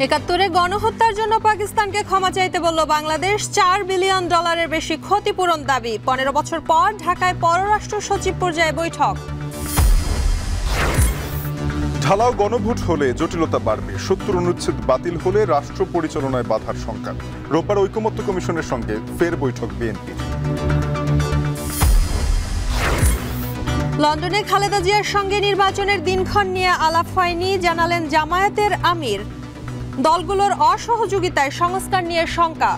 একাত্তরে গণহত্যার জন্য পাকিস্তানকে ক্ষমা চাইতে বলল বাংলাদেশ। $4 বিলিয়ন বেশি ক্ষতিপূরণ দাবি। 15 বছর পর ঢাকায় পররাষ্ট্র সচিব পর্যায়ে বৈঠক। ঢালাও গণভোট হলে জটিলতা বাড়বে। 70 অনুচ্ছেদ বাতিল হলে রাষ্ট্র পরিচালনায় বাধার শঙ্কা। রোববার ঐকমত্য কমিশনের সঙ্গে ফের বৈঠক বিএনপির। লন্ডনে খালেদা জিয়ার সঙ্গে নির্বাচনের দিনক্ষণ নিয়ে আলাপ হয়নি, জানালেন জামায়াতের আমির। দলগুলোর অসহযোগিতায় সংস্কার নিয়ে শঙ্কা।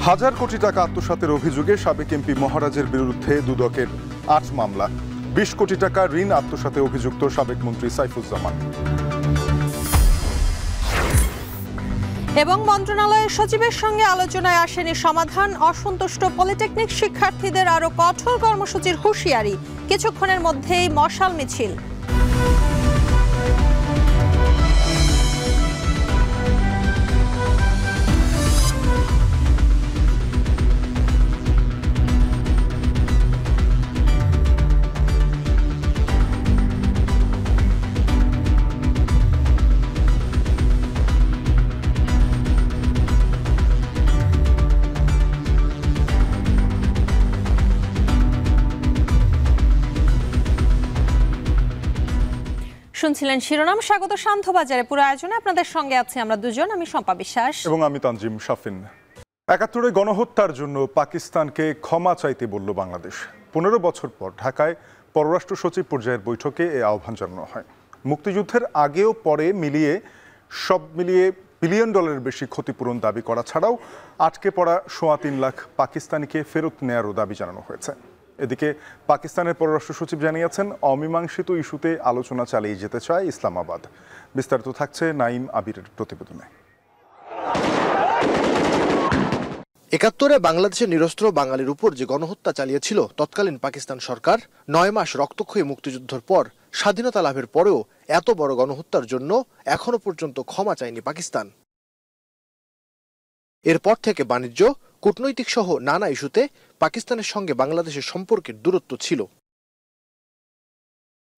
হাজার কোটি টাকা আত্মসাতের অভিযোগে সাবেক এমপি মহারাজের বিরুদ্ধে দুদকের 8 মামলা। 20 কোটি টাকা ঋণ আত্মসাতে অভিযুক্ত সাবেক মন্ত্রী সাইফুজ্জামান। এবং মন্ত্রণালয়ের সচিবের সঙ্গে আলোচনায় আসেনি সমাধান। অসন্তুষ্ট পলিটেকনিক শিক্ষার্থীদের আরো কঠোর কর্মসূচির হুঁশিয়ারি। কিছুক্ষণের মধ্যেই মশাল মিছিল। শুনছিলেন শিরোনাম। স্বাগত শান্তবাজারে। পুরো আয়োজনে আপনাদের সঙ্গে আছি আমরা দুজন, আমি শম্পা বিশ্বাস এবং আমি তানজিম শাফিন। 71 গণহত্যার জন্য পাকিস্তানকে ক্ষমা চাইতে বলল বাংলাদেশ। 15 বছর পর ঢাকায় পররাষ্ট্র সচিব পর্যায়ের বৈঠকে এই আহ্বান জানানো হয়। মুক্তিযুদ্ধের আগেও পরে সব মিলিয়ে $1 বিলিয়ন বেশি ক্ষতিপূরণ দাবি করা ছাড়াও আটকে পড়া 3.25 লাখ পাকিস্তানিকে ফেরত নেয়ারও দাবি জানানো হয়েছে। এদিকে পাকিস্তানের পররাষ্ট্র সচিব জানিয়েছেন, অমীমাংসিত ইস্যুতে আলোচনা চালিয়ে যেতে চায় ইসলামাবাদ। বিস্তারিত থাকছে নাইম আবিরের প্রতিবেদনে। 71-এ বাংলাদেশের নিরস্ত্র বাঙালির উপর যে গণহত্যা চালিয়েছিল তৎকালীন পাকিস্তান সরকার, 9 মাস রক্তক্ষয়ী মুক্তিযুদ্ধের পর স্বাধীনতা লাভের পরেও এত বড় গণহত্যার জন্য এখনো পর্যন্ত ক্ষমা চায়নি পাকিস্তান। এরপর থেকে বাণিজ্য, কূটনৈতিক সহ নানা ইস্যুতে পাকিস্তানের সঙ্গে বাংলাদেশের সম্পর্কের দূরত্ব ছিল।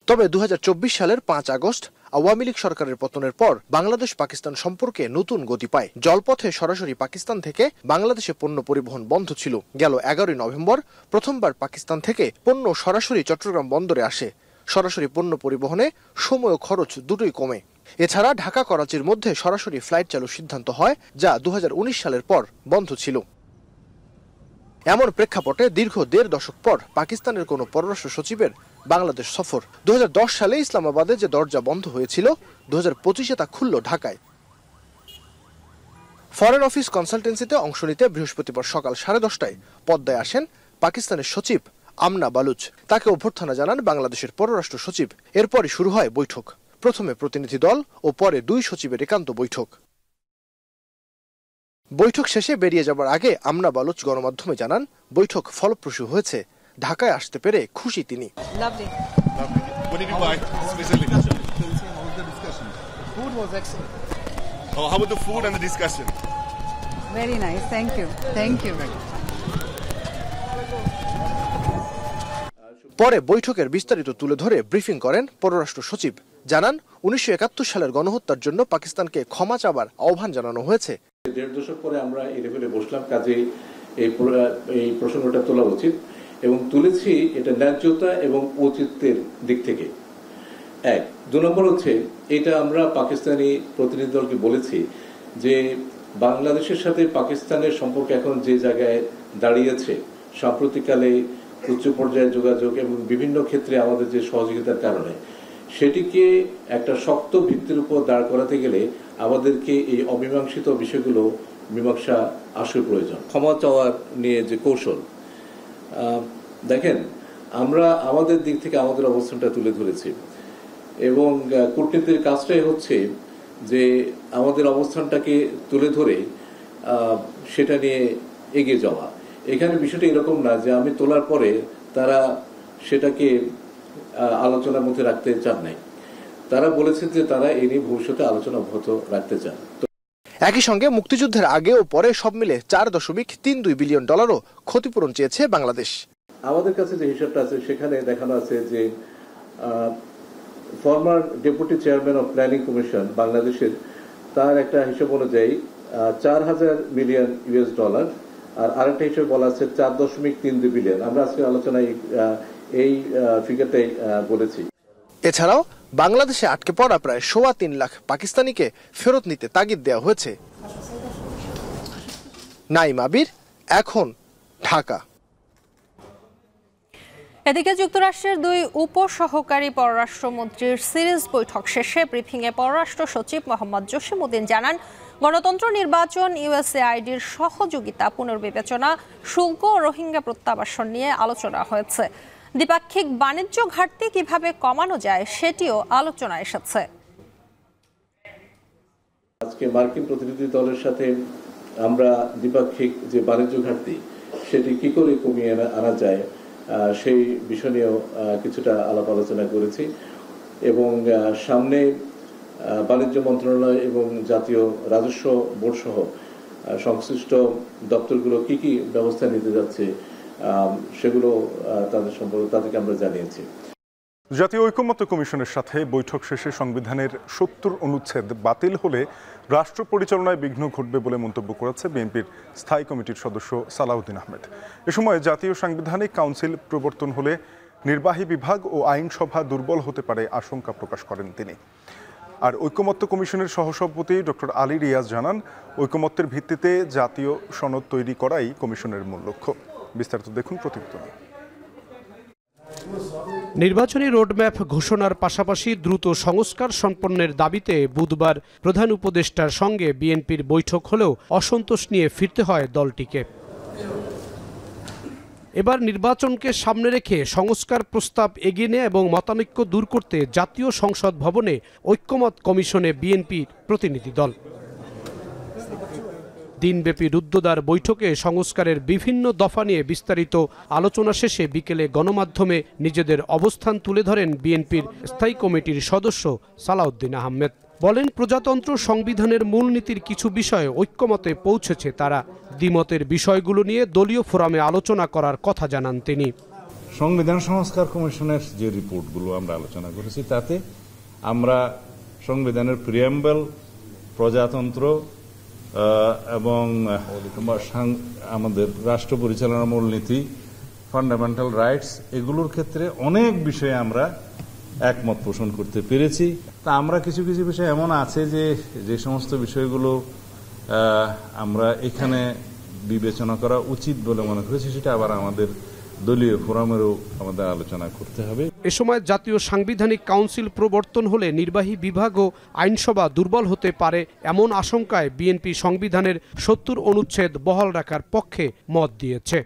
তবে 2024 সালের 5 আগস্ট আওয়ামী লীগ সরকারের পতনের পর বাংলাদেশ পাকিস্তান সম্পর্কে নতুন গতি পায়। জলপথে সরাসরি পাকিস্তান থেকে বাংলাদেশে পণ্য পরিবহন বন্ধ ছিল। গেল 11 নভেম্বর প্রথমবার পাকিস্তান থেকে পণ্য সরাসরি চট্টগ্রাম বন্দরে আসে। সরাসরি পণ্য পরিবহনে সময় ও খরচ দুটোই কমে। এছাড়া ঢাকা করাচির মধ্যে সরাসরি ফ্লাইট চালুর সিদ্ধান্ত হয়, যা 2019 সালের পর বন্ধ ছিল। এমন প্রেক্ষাপটে দীর্ঘ 1.5 দশক পর পাকিস্তানের কোনো পররাষ্ট্র সচিবের বাংলাদেশ সফর। 2010 সালে ইসলামাবাদে যে দরজা বন্ধ হয়েছিল, 2025-এ তা খুলল ঢাকায়। ফরেন অফিস কনসালটেন্সিতে অংশ নিতে বৃহস্পতিবার সকাল 10:30টায় পদ্মায় আসেন পাকিস্তানের সচিব আমনা বালুচ। তাকে অভ্যর্থনা জানান বাংলাদেশের পররাষ্ট্র সচিব। এরপরই শুরু হয় বৈঠক। প্রথমে প্রতিনিধি দল ও পরে 2 সচিবের একান্ত বৈঠক। বৈঠক শেষে বেরিয়ে যাবার আগে আমনা বালুচ গণমাধ্যমে জানান, বৈঠক ফলপ্রসূ হয়েছে। ঢাকায় আসতে পেরে খুশি তিনি। পরে বৈঠকের বিস্তারিত তুলে ধরে ব্রিফিং করেন পররাষ্ট্র সচিব। জানান, 1971 সালের গণহত্যার জন্য পাকিস্তানকে ক্ষমা চাবার আহ্বান জানানো হয়েছে। 1.5 দশক পরে আমরা এই লেভেলে বসলাম, কাজে এই প্রসঙ্গটা তোলা উচিত এবং তুলেছি এটা ন্যায্যতা এবং ঔচিত্যের দিক থেকে। 1, 2 নম্বর হচ্ছে এটা আমরা পাকিস্তানি প্রতিনিধি দলকে বলেছি যে বাংলাদেশের সাথে পাকিস্তানের সম্পর্ক এখন যে জায়গায় দাঁড়িয়েছে, সাম্প্রতিককালে উচ্চ পর্যায়ে যোগাযোগ এবং বিভিন্ন ক্ষেত্রে আমাদের যে সহযোগিতার কারণে, সেটিকে একটা শক্ত ভিত্তির উপর দাঁড় করাতে গেলে আমাদেরকে এই অমীমাংসিত বিষয়গুলো মীমাংসা আসল প্রয়োজন। ক্ষমা চাওয়ার নিয়ে যে কৌশল, দেখেন আমরা আমাদের দিক থেকে আমাদের অবস্থানটা তুলে ধরেছি এবং কূটনীতির কাজটাই হচ্ছে যে আমাদের অবস্থানটাকে তুলে ধরে সেটা নিয়ে এগিয়ে যাওয়া। এখানে বিষয়টা এরকম না যে আমি তোলার পরে তারা সেটাকে আলোচনার মধ্যে রাখতে চান নাই। তারা বলেছেন যে তারা এই নিয়ে ভবিষ্যতে আলোচনা অব্যাহত রাখতে চান। একই সঙ্গে মুক্তিযুদ্ধের আগে ও পরে সব মিলে $4.32 বিলিয়ন ক্ষতিপূরণ চেয়েছে বাংলাদেশ। আমাদের কাছে যে হিসাবটা আছে সেখানে দেখানো আছে যে former deputy chairman of planning commission বাংলাদেশের, তার একটা হিসাব অনুযায়ী 4,000 মিলিয়ন US ডলার, আর আরেকটা হিসেবে বলা আছে 4.32 বিলিয়ন। আমরা আজকে আলোচনায় এই ফিগারটাই বলেছি। এছাড়াও বাংলাদেশে আটকে পড়া প্রায় 3.25 লাখ পাকিস্তানিকে ফেরত নিতে তাগিদ দেওয়া হয়েছে। নাইম আবির, এখন, ঢাকা। এদিকে যুক্তরাষ্ট্রের 2 উপসহকারী পররাষ্ট্রমন্ত্রীর সিরিজ বৈঠক শেষে ব্রিফিংয়ে পররাষ্ট্র সচিব মোহাম্মদ জসিমউদ্দিন জানান, গণতন্ত্র, নির্বাচন, USAIDর সহযোগিতা পুনর্বিবেচনা, শুল্ক ও রোহিঙ্গা প্রত্যাবাসন নিয়ে আলোচনা হয়েছে। দ্বিপাক্ষিক বাণিজ্য ঘাটতি কিভাবে কমানো যায় সেটিও আলোচনায় এসেছে। আজকে মার্কিন প্রতিনিধি দলের সাথে আমরা দ্বিপাক্ষিক যে বাণিজ্য ঘাটতি সেটি কি করে কমিয়ে আনা যায় সেই বিষয় নিয়েও কিছুটা আলাপ আলোচনা করেছি, এবং সামনে বাণিজ্য মন্ত্রণালয় এবং জাতীয় রাজস্ব বোর্ড সহ সংশ্লিষ্ট দপ্তরগুলো কি কি ব্যবস্থা নিতে যাচ্ছে সেগুলো তাদেরকে আমরা জানিয়েছি। জাতীয় ঐকমত্য কমিশনের সাথে বৈঠক শেষে সংবিধানের 70 অনুচ্ছেদ বাতিল হলে রাষ্ট্র পরিচালনায় বিঘ্ন ঘটবে বলে মন্তব্য করেছে বিএনপির স্থায়ী কমিটির সদস্য সালাউদ্দিন আহমেদ। এ সময় জাতীয় সাংবিধানিক কাউন্সিল প্রবর্তন হলে নির্বাহী বিভাগ ও আইনসভা দুর্বল হতে পারে আশঙ্কা প্রকাশ করেন তিনি। আর ঐকমত্য কমিশনের সহসভাপতি ডক্টর আলী রিয়াজ জানান, ঐকমত্যের ভিত্তিতে জাতীয় সনদ তৈরি করাই কমিশনের মূল লক্ষ্য। বিস্তারিত দেখুন প্রতিবেদনে। নির্বাচনী রোডম্যাপ ঘোষণার পাশাপাশি দ্রুত সংস্কার সম্পন্নের দাবিতে বুধবার প্রধান উপদেষ্টার সঙ্গে বিএনপির বৈঠক হলেও অসন্তোষ নিয়ে ফিরতে হয় দলটিকে। এবার নির্বাচনকে সামনে রেখে সংস্কার প্রস্তাব এগিয়ে নেয় এবং মতানৈক্য দূর করতে জাতীয় সংসদ ভবনে ঐকমত কমিশনে বিএনপির প্রতিনিধি দল। দিনব্যাপী রুদ্ধদ্বার বৈঠকে সংস্কারের বিভিন্ন দফা নিয়ে বিস্তারিত আলোচনা শেষে বিকেলে গণমাধ্যমে নিজেদের অবস্থান তুলে ধরেন বিএনপির স্থায়ী কমিটির সদস্য সালাউদ্দিন আহমেদ। বলেন, প্রজাতন্ত্র সংবিধানের মূলনীতির কিছু বিষয়ে ঐক্যমতে পৌঁছেছে তারা। দ্বিমতের বিষয়গুলো নিয়ে দলীয় ফোরামে আলোচনা করার কথা জানান তিনি। সংবিধান সংস্কার কমিশনের যে রিপোর্টগুলো আমরা আলোচনা করেছি তাতে আমরা সংবিধানের প্রিয়াম্বল, প্রজাতন্ত্র এবং আমাদের রাষ্ট্র পরিচালনার মূলনীতি, ফান্ডামেন্টাল রাইটস, এগুলোর ক্ষেত্রে অনেক বিষয়ে আমরা একমত পোষণ করতে পেরেছি। তা আমরা কিছু কিছু বিষয় এমন আছে যে সমস্ত বিষয়গুলো আমরা এখানে বিবেচনা করা উচিত বলে মনে করেছি, সেটা আবার আমাদের দলীয় ফোরামেরও আমাদের আলোচনা করতে হবে। এ সময় জাতীয় সাংবিধানিক কাউন্সিল প্রবর্তন হলে নির্বাহী বিভাগ ও আইনসভা দুর্বল হতে পারে এমন আশঙ্কায় বিএনপি সংবিধানের 70 অনুচ্ছেদ বহাল রাখার পক্ষে মত দিয়েছে।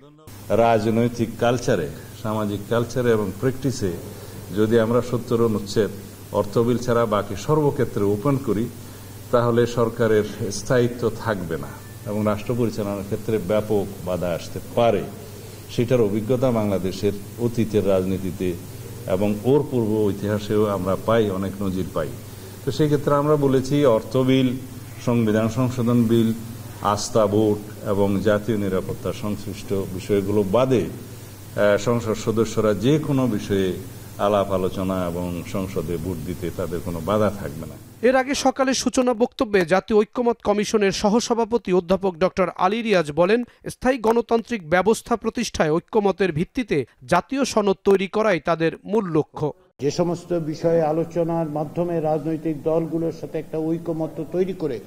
রাজনৈতিক কালচারে, সামাজিক কালচারে এবং প্র্যাকটিসে যদি আমরা 70 অনুচ্ছেদ অর্থ বিল ছাড়া বাকি সর্বক্ষেত্রে ওপেন করি তাহলে সরকারের স্থায়িত্ব থাকবে না এবং রাষ্ট্র পরিচালনার ক্ষেত্রে ব্যাপক বাধা আসতে পারে। সেটার অভিজ্ঞতা বাংলাদেশের অতীতের রাজনীতিতে এবং ওর পূর্ব ইতিহাসেও আমরা পাই, অনেক নজির পাই। তো সেই ক্ষেত্রে আমরা বলেছি অর্থ বিল, সংবিধান সংশোধন বিল, আস্থা ভোট এবং জাতীয় নিরাপত্তা সংশ্লিষ্ট বিষয়গুলো বাদে সংসদ সদস্যরা যে কোনো বিষয়ে আলাপ আলোচনা এবং সংসদে ভোট দিতে তাদের কোনো বাধা থাকবে না। এর আগে সকালে সূচনা বক্তব্যে জাতীয় ঐকমত কমিশনের সহসভাপতি অধ্যাপক ডক্টর আলী রিয়াজ বলেন, স্থায়ী গণতান্ত্রিক ব্যবস্থা প্রতিষ্ঠায় ঐকমতের ভিত্তিতে জাতীয় সনদ তৈরি করাই তাদের মূল লক্ষ্য। যে সমস্ত বিষয়ে আলোচনার মাধ্যমে রাজনৈতিক দলগুলোর সাথে একটা ঐকমত্য তৈরি করে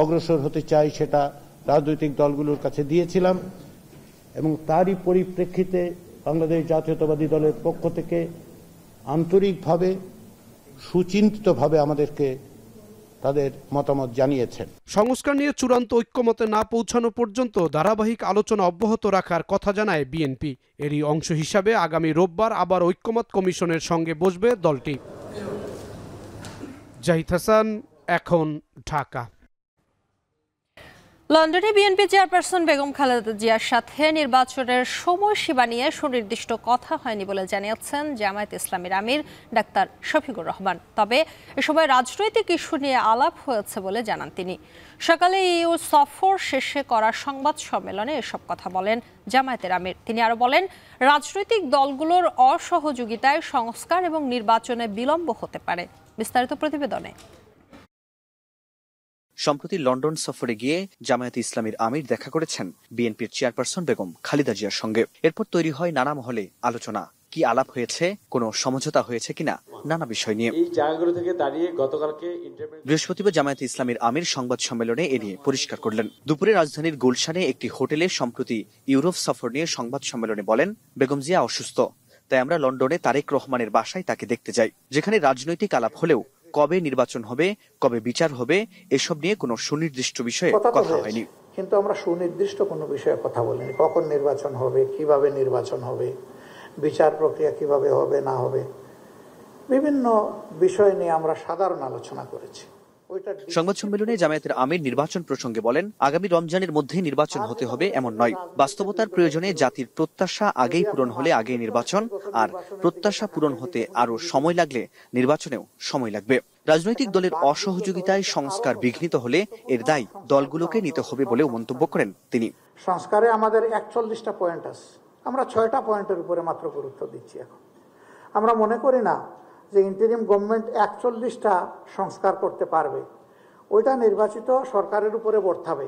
অগ্রসর হতে চাই, সেটা রাজনৈতিক দলগুলোর কাছে দিয়েছিলাম এবং তারই পরিপ্রেক্ষিতে বাংলাদেশ জাতীয়তাবাদী দলের পক্ষ থেকে আন্তরিকভাবে সুচিন্তিতভাবে আমাদেরকে তাদের মতামত জানিয়েছেন। সংস্কার নিয়ে চূড়ান্ত ঐক্যমতে না পৌঁছানো পর্যন্ত ধারাবাহিক আলোচনা অব্যাহত রাখার কথা জানায় বিএনপি। এরই অংশ হিসাবে আগামী রোববার আবার ঐক্যমত কমিশনের সঙ্গে বসবে দলটি। জাহিদ হাসান, এখন, ঢাকা। লন্ডনে বিএনপি চেয়ারপারসন বেগম খালেদা জিয়ার সাথে নির্বাচনের সময়সীমা নিয়ে সুনির্দিষ্ট কথা হয়নি বলে জানিয়েছেন জামায়াতে ইসলামীর আমির ডাক্তার শফিকুর রহমান। তবে এ সময় রাজনৈতিক ইস্যু নিয়ে আলাপ হয়েছে বলে জানান তিনি। সকালে ইইউ সফর শেষে করা সংবাদ সম্মেলনে এসব কথা বলেন জামায়াতের আমির। তিনি আরো বলেন, রাজনৈতিক দলগুলোর অসহযোগিতায় সংস্কার এবং নির্বাচনে বিলম্ব হতে পারে। বিস্তারিত প্রতিবেদনে। সম্প্রতি লন্ডন সফরে গিয়ে জামায়াতে ইসলামীর আমির দেখা করেছেন বিএনপির চেয়ারপারসন বেগম খালেদা জিয়ার সঙ্গে। এরপর তৈরি হয় নানা মহলে আলোচনা। কি আলাপ হয়েছে, কোনো সমঝোতা হয়েছে কিনা, নানা বিষয় নিয়ে। এই জায়গাগুলো থেকে দাঁড়িয়ে গতকালকে বৃহস্পতিবার জামায়াতে ইসলামীর আমির সংবাদ সম্মেলনে এ নিয়ে পরিষ্কার করলেন। দুপুরে রাজধানীর গুলশানে একটি হোটেলে সম্প্রতি ইউরোপ সফর নিয়ে সংবাদ সম্মেলনে বলেন, বেগম জিয়া অসুস্থ, তাই আমরা লন্ডনে তারেক রহমানের বাসায় তাকে দেখতে যাই। যেখানে রাজনৈতিক আলাপ হলেও কবে নির্বাচন হবে, কবে বিচার হবে, এসব নিয়ে কোনো সুনির্দিষ্ট বিষয়ে কথা হয়নি। কিন্তু আমরা সুনির্দিষ্ট কোনো বিষয়ে কথা বলিনি। কখন নির্বাচন হবে, কিভাবে নির্বাচন হবে, বিচার প্রক্রিয়া কিভাবে হবে না হবে, বিভিন্ন বিষয় নিয়ে আমরা সাধারণ আলোচনা করেছি। সংবাদ সম্মেলনে জামায়াতের আমির নির্বাচন প্রসঙ্গে বলেন, আগামী রমজানের মধ্যে নির্বাচন হতে হবে এমন নয়। বাস্তবতার প্রয়োজনে জাতির প্রত্যাশা আগেই পূরণ হলে আগেই নির্বাচন, আর প্রত্যাশা পূরণ হতে আরো সময় লাগলে নির্বাচনেও সময় লাগবে। রাজনৈতিক দলের অসহযোগিতায় সংস্কার বিঘ্নিত হলে এর দায় দলগুলোকে নিতে হবে বলেও মন্তব্য করেন তিনি। সংস্কারে আমাদের 41টা পয়েন্ট আছে, আমরা 6টা পয়েন্টের উপরে মাত্র গুরুত্ব দিচ্ছি। এখন আমরা মনে করি না যে ইন্টারিম গভর্নমেন্ট 41টা সংস্কার করতে পারবে, ওইটা নির্বাচিত সরকারের উপরে বর্তাবে।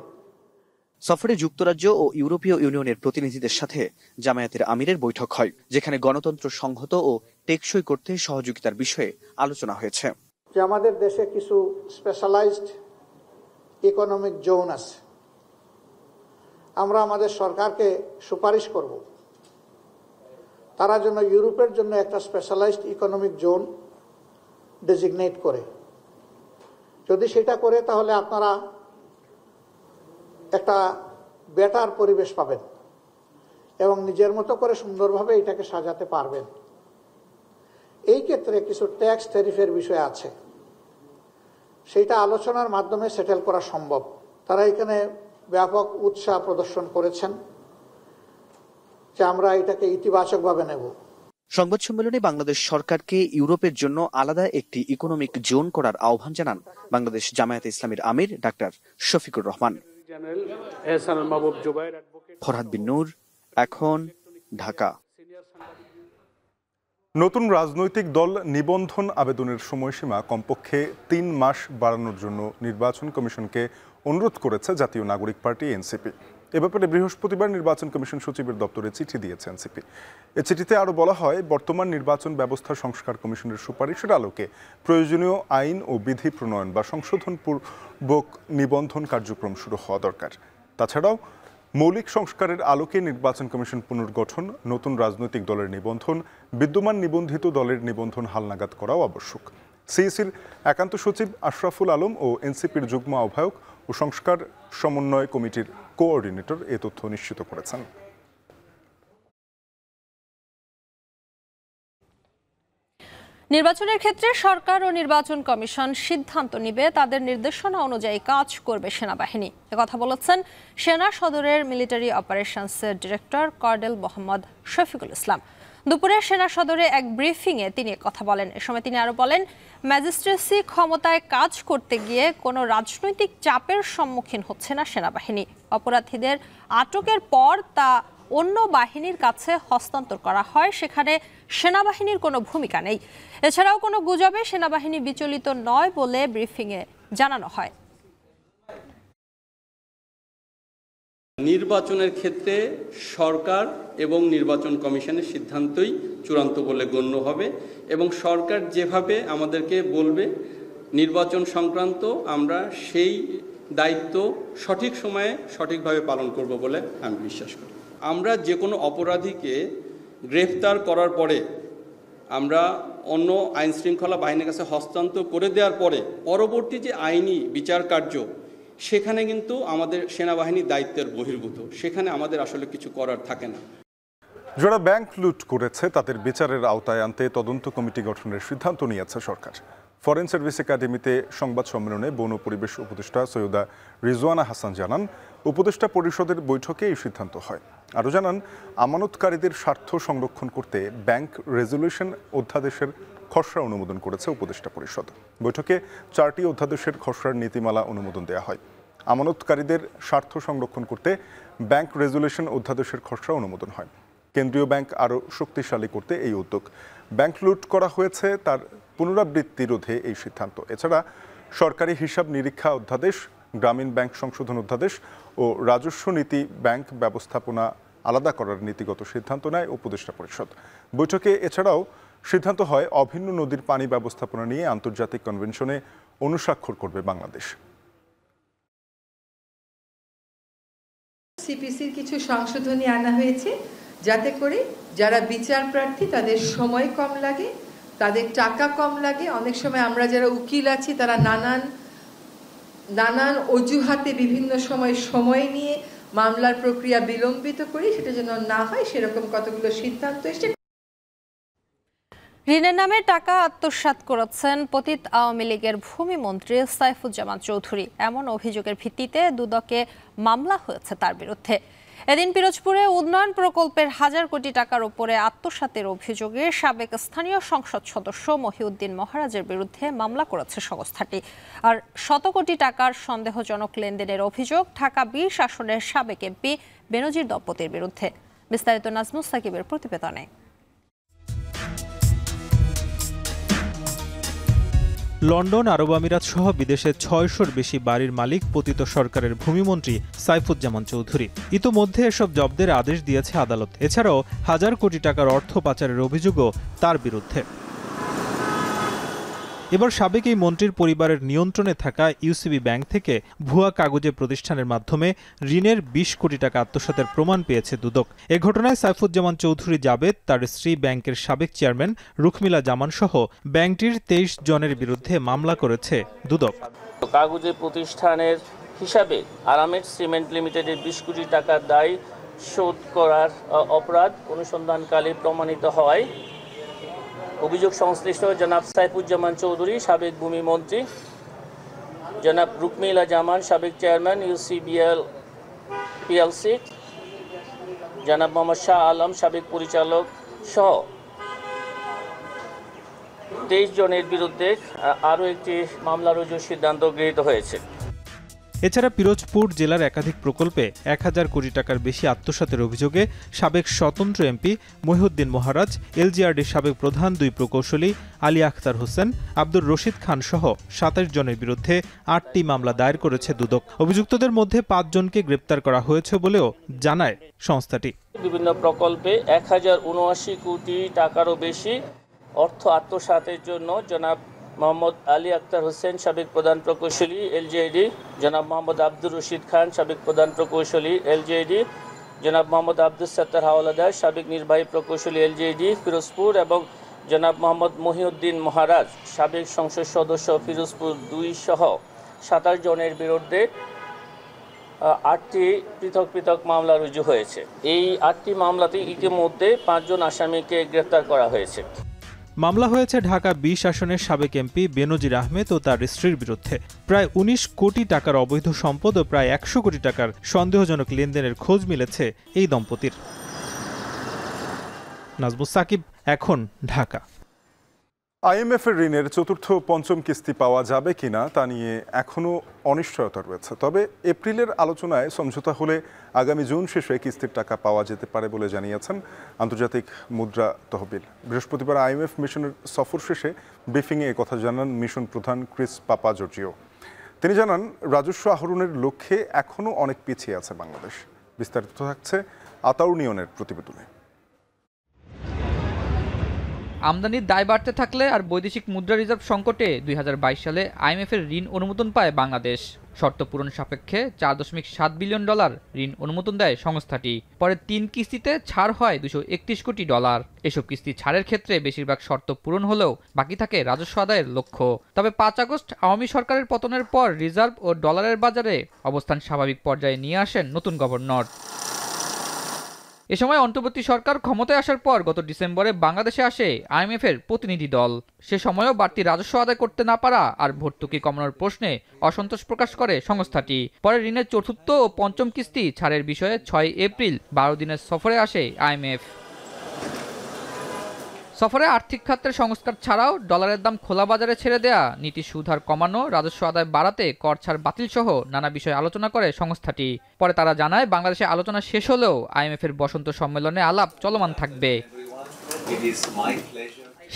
সফরে যুক্তরাজ্য ও ইউরোপীয় ইউনিয়নের প্রতিনিধিদের সাথে জামায়াতের আমিরের বৈঠক হয়, যেখানে গণতন্ত্র সংহত ও টেকসই করতে সহযোগিতার বিষয়ে আলোচনা হয়েছে। যে আমাদের দেশে কিছু স্পেশালাইজড ইকোনমিক জোন আছে, আমরা আমাদের সরকারকে সুপারিশ করব তারা যেন ইউরোপের জন্য একটা স্পেশালাইজড ইকোনমিক জোন ডেজিগনেট করে। যদি সেটা করে তাহলে আপনারা একটা বেটার পরিবেশ পাবেন এবং নিজের মতো করে সুন্দরভাবে এটাকে সাজাতে পারবেন। এই ক্ষেত্রে কিছু ট্যাক্স ট্যারিফের বিষয় আছে, সেইটা আলোচনার মাধ্যমে সেটেল করা সম্ভব। তারা এখানে ব্যাপক উৎসাহ প্রদর্শন করেছেন যে আমরা এটাকে ইতিবাচকভাবে নেব। সংবাদ সম্মেলনে বাংলাদেশ সরকারকে ইউরোপের জন্য আলাদা একটি ইকোনমিক জোন করার আহ্বান জানান বাংলাদেশ জামায়াতে ইসলামীর আমির ডাক্তার শফিকুর রহমান। ফরহাদ বিন নূর, এখন, ঢাকা। নতুন রাজনৈতিক দল নিবন্ধন আবেদনের সময়সীমা কমপক্ষে 3 মাস বাড়ানোর জন্য নির্বাচন কমিশনকে অনুরোধ করেছে জাতীয় নাগরিক পার্টি এনসিপি। এ ব্যাপারে বৃহস্পতিবার নির্বাচন কমিশন সচিবের দপ্তরে চিঠি দিয়েছে এনসিপি। এ চিঠিতে আরও বলা হয়, বর্তমান নির্বাচন ব্যবস্থা সংস্কার কমিশনের সুপারিশের আলোকে প্রয়োজনীয় আইন ও বিধি প্রণয়ন বা সংশোধনপূর্বক নিবন্ধন কার্যক্রম শুরু হওয়া দরকার। তাছাড়াও মৌলিক সংস্কারের আলোকে নির্বাচন কমিশন পুনর্গঠন, নতুন রাজনৈতিক দলের নিবন্ধন, বিদ্যমান নিবন্ধিত দলের নিবন্ধন হালনাগাদ করাও আবশ্যক। সিইসির একান্ত সচিব আশরাফুল আলম ও এনসিপির যুগ্ম আহ্বায়ক ও সংস্কার সমন্বয় কমিটির কোঅর্ডিনেটর এ তথ্য নিশ্চিত করেছেন। নির্বাচনের ক্ষেত্রে সরকার ও নির্বাচন কমিশন সিদ্ধান্ত নিবে, তাদের নির্দেশনা অনুযায়ী কাজ করবে সেনাবাহিনী। একথা বলেছেন সেনা সদরের মিলিটারি অপারেশনসের ডিরেক্টর কর্নেল মোহাম্মদ শফিকুল ইসলাম। দুপুরে সেনা সদরে এক ব্রিফিংয়ে তিনি কথা বলেন। এ সময় তিনি আরো বলেন, ম্যাজিস্ট্রেসি ক্ষমতায় কাজ করতে গিয়ে কোনো রাজনৈতিক চাপের সম্মুখীন হচ্ছে না সেনাবাহিনী। অপরাধীদের আটকের পর তা অন্য বাহিনীর কাছে হস্তান্তর করা হয়, সেখানে সেনাবাহিনীর কোনো ভূমিকা নেই। এছাড়াও কোনো গুজবে সেনাবাহিনী বিচলিত নয় বলে ব্রিফিংয়ে জানানো হয়। নির্বাচনের ক্ষেত্রে সরকার এবং নির্বাচন কমিশনের সিদ্ধান্তই চূড়ান্ত বলে গণ্য হবে এবং সরকার যেভাবে আমাদেরকে বলবে নির্বাচন সংক্রান্ত আমরা সেই দায়িত্ব সঠিক সময়ে সঠিকভাবে পালন করব বলে আমি বিশ্বাস করি। আমরা যে কোনো অপরাধীকে গ্রেফতার করার পরে আমরা অন্য আইনশৃঙ্খলা বাহিনীর কাছে হস্তান্তর করে দেওয়ার পরে পরবর্তী যে আইনি বিচার কার্য, সেখানে কিন্তু আমাদের সেনাবাহিনীর দায়িত্বের বহির্ভূত, সেখানে আমাদের আসলে কিছু করার থাকে না। যারা ব্যাংক লুট করেছে তাদের বিচারের আওতায় আনতে তদন্ত কমিটি গঠনের সিদ্ধান্ত নিয়েছে সরকার। ফরেন সার্ভিস একাডেমিতে সংবাদ সম্মেলনে বন ও পরিবেশ উপদেষ্টা সৈয়দা রিজওয়ানা হাসান জানান, উপদেষ্টা পরিষদের বৈঠকে এই সিদ্ধান্ত হয়। আরও জানান, আমানতকারীদের স্বার্থ সংরক্ষণ করতে ব্যাংক রেজুলেশন অধ্যাদেশের খসড়া অনুমোদন করেছে উপদেষ্টা পরিষদ। বৈঠকে 4টি অধ্যাদেশের খসড়ার নীতিমালা অনুমোদন দেওয়া হয়। আমানতকারীদের স্বার্থ সংরক্ষণ করতে ব্যাংক রেজুলেশন অধ্যাদেশের খসড়া অনুমোদন হয়। কেন্দ্রীয় ব্যাংক আরও শক্তিশালী করতে এই উদ্যোগ। ব্যাংক লুট করা হয়েছে, তার পুনরাবৃত্তি রোধে এই সিদ্ধান্ত। এছাড়া সরকারি হিসাব নিরীক্ষা অধ্যাদেশ, গ্রামীণ ব্যাংক সংশোধন অধ্যাদেশ ও রাজস্ব নীতি ব্যাংক ব্যবস্থাপনা আলাদা করার নীতিগত সিদ্ধান্ত নেয় উপদেষ্টা পরিষদ। বৈঠকে এছাড়াও সিদ্ধান্ত হয় অভিন্ন নদীর পানি ব্যবস্থাপনা নিয়ে আন্তর্জাতিক কনভেনশনে অনুস্বাক্ষর করবে বাংলাদেশ। সিপিসির কিছু সংশোধনী আনা হয়েছে যাতে করে যারা বিচার প্রার্থী তাদের সময় কম লাগে, তাদের টাকা কম লাগে। অনেক সময় আমরা যারা উকিল আছি তারা নানান অজুহাতে বিভিন্ন সময় নিয়ে মামলার প্রক্রিয়া বিলম্বিত করি, সেটা যেন না হয় সেরকম কতগুলো সিদ্ধান্ত এসেছে। ঋণের নামে টাকা আত্মসাৎ করেছেন পতিত আওয়ামী লীগের ভূমিমন্ত্রী সাইফুজ্জামান চৌধুরী। এমন অভিযোগের ভিত্তিতে দুদকে মামলা হয়েছে তার বিরুদ্ধে। এদিন পিরোজপুরে উন্নয়ন প্রকল্পের 1000 কোটি টাকার উপরে আত্মসাতের অভিযোগে সাবেক স্থানীয় সংসদ সদস্য মহিউদ্দিন মহারাজের বিরুদ্ধে মামলা করেছে সংস্থাটি। আর 100 কোটি টাকার সন্দেহজনক লেনদেনের অভিযোগ ঢাকা 20 আসনের সাবেক এমপি বেনজির দম্পতির বিরুদ্ধে। বিস্তারিত নাজমুস সাকিবের প্রতিবেদনে। লন্ডন, আরব আমিরাত সহ বিদেশে 600-র বেশি বাড়ির মালিক পতিত সরকারের ভূমিমন্ত্রী সাইফুজ্জামান চৌধুরী। ইতোমধ্যে এসব জব্দের আদেশ দিয়েছে আদালত। এছাড়াও 1000 কোটি টাকার অর্থ পাচারের অভিযোগও তার বিরুদ্ধে। এবার সাবেক এই মন্ত্রীর পরিবারের নিয়ন্ত্রণে থাকা ইউসিবি ব্যাংক থেকে ভুয়া কাগজে প্রতিষ্ঠানের মাধ্যমে ঋণের 20 কোটি টাকা আত্মসাতের প্রমাণ পেয়েছে দুদক। এ ঘটনায় সাইফুজ্জামান চৌধুরী জাবেদ, তার স্ত্রী, ব্যাংকের সাবেক চেয়ারম্যান রুখমিলা জামান সহ ব্যাংকটির 23 জনের বিরুদ্ধে মামলা করেছে দুদক। কাগজে প্রতিষ্ঠানের হিসাবে আরামেড সিমেন্ট লিমিটেডের 20 কোটি টাকার দায় শোধ করার অপরাধ অনুসন্ধানকালে প্রমাণিত হয়। অভিযোগ সংশ্লিষ্ট জনাব সাইফুজ্জামান চৌধুরী, সাবেক ভূমিমন্ত্রী, জনাব রুকমিলা জামান, সাবেক চেয়ারম্যান ইউসিবিএল পিএলসি, জনাব মোহাম্মদ শাহ আলম, সাবেক পরিচালক সহ 23 জনের বিরুদ্ধে আরও একটি মামলা রুজুর সিদ্ধান্ত গৃহীত হয়েছে। এছাড়া পিরোজপুর জেলার একাধিক প্রকল্পে 1000 কোটি টাকার বেশি আত্মসাতের অভিযোগে সাবেক স্বতন্ত্র এমপি মহিউদ্দিন মহারাজ, এলজিআরডির সাবেক প্রধান 2 প্রকৌশলী আলী আখতার হোসেন, আব্দুর রশিদ খান সহ 27 জনের বিরুদ্ধে 8টি মামলা দায়ের করেছে দুদক। অভিযুক্তদের মধ্যে 5 জনকে গ্রেপ্তার করা হয়েছে বলেও জানায় সংস্থাটি। বিভিন্ন প্রকল্পে 1079 কোটি টাকারও বেশি অর্থ আত্মসাতের জন্য জনাব মোহাম্মদ আলী আখতার হোসেন, সাবেক প্রধান প্রকৌশলী এলজিআইডি, জনাব মোহাম্মদ আব্দুর রশিদ খান, সাবেক প্রধান প্রকৌশলী এলজিআইডি, জনাব মোহাম্মদ আব্দুল সত্তার হাওলাদার, সাবেক নির্বাহী প্রকৌশলী এলজিআইডি পিরোজপুর এবং জনাব মোহাম্মদ মহিউদ্দিন মহারাজ, সাবেক সংসদ সদস্য পিরোজপুর 2 সহ 27 জনের বিরুদ্ধে 8টি পৃথক পৃথক মামলা রুজু হয়েছে। এই 8টি মামলাতে ইতিমধ্যে 5 জন আসামিকে গ্রেফতার করা হয়েছে। মামলা হয়েছে ঢাকা 20 আসনের সাবেক এমপি বেনজির আহমেদ ও তার স্ত্রীর বিরুদ্ধে। প্রায় 19 কোটি টাকার অবৈধ সম্পদ ও প্রায় 100 কোটি টাকার সন্দেহজনক লেনদেনের খোঁজ মিলেছে এই দম্পতির। নাজমুস সাকিব, এখন ঢাকা। আইএমএফ এর ঋণের চতুর্থ ও পঞ্চম কিস্তি পাওয়া যাবে কিনা তা নিয়ে এখনও অনিশ্চয়তা রয়েছে। তবে এপ্রিলের আলোচনায় সমঝোতা হলে আগামী জুন শেষে কিস্তির টাকা পাওয়া যেতে পারে বলে জানিয়েছেন আন্তর্জাতিক মুদ্রা তহবিল। বৃহস্পতিবার আইএমএফ মিশনের সফর শেষে ব্রিফিংয়ে একথা জানান মিশন প্রধান ক্রিস পাপা জর্জিও। তিনি জানান, রাজস্ব আহরণের লক্ষ্যে এখনও অনেক পিছিয়ে আছে বাংলাদেশ। বিস্তারিত থাকছে আতাউর নিয়নের প্রতিবেদনে। আমদানির দায় বাড়তে থাকলে আর বৈদেশিক মুদ্রা রিজার্ভ সংকটে 2022 সালে আইএমএফের ঋণ অনুমোদন পায় বাংলাদেশ। শর্ত পূরণ সাপেক্ষে $4.7 বিলিয়ন ঋণ অনুমোদন দেয় সংস্থাটি। পরে 3 কিস্তিতে ছাড় হয় $231 কোটি। এসব কিস্তি ছাড়ের ক্ষেত্রে বেশিরভাগ শর্ত পূরণ হলেও বাকি থাকে রাজস্ব আদায়ের লক্ষ্য। তবে 5 আগস্ট আওয়ামী সরকারের পতনের পর রিজার্ভ ও ডলারের বাজারে অবস্থান স্বাভাবিক পর্যায়ে নিয়ে আসেন নতুন গভর্নর। এ সময় অন্তর্বর্তী সরকার ক্ষমতায় আসার পর গত ডিসেম্বরে বাংলাদেশে আসে IMF এর প্রতিনিধি দল। সে সময়ও বাড়তি রাজস্ব আদায় করতে না পারা আর ভর্তুকি কমানোর প্রশ্নে অসন্তোষ প্রকাশ করে সংস্থাটি। পরে ঋণের চতুর্থ ও পঞ্চম কিস্তি ছাড়ের বিষয়ে 6 এপ্রিল 12 দিনের সফরে আসে IMF। সফরে আর্থিক খাতের সংস্কার ছাড়াও ডলারের দাম খোলা বাজারে ছেড়ে দেয়া, নীতি সুদ হার কমানো, রাজস্ব আদায় বাড়াতে কর ছাড় বাতিল সহ নানা বিষয়ে আলোচনা করে সংস্থাটি। পরে তারা জানায় বাংলাদেশে আলোচনা শেষ হলেও IMF এর বসন্ত সম্মেলনে আলাপ চলমান থাকবে।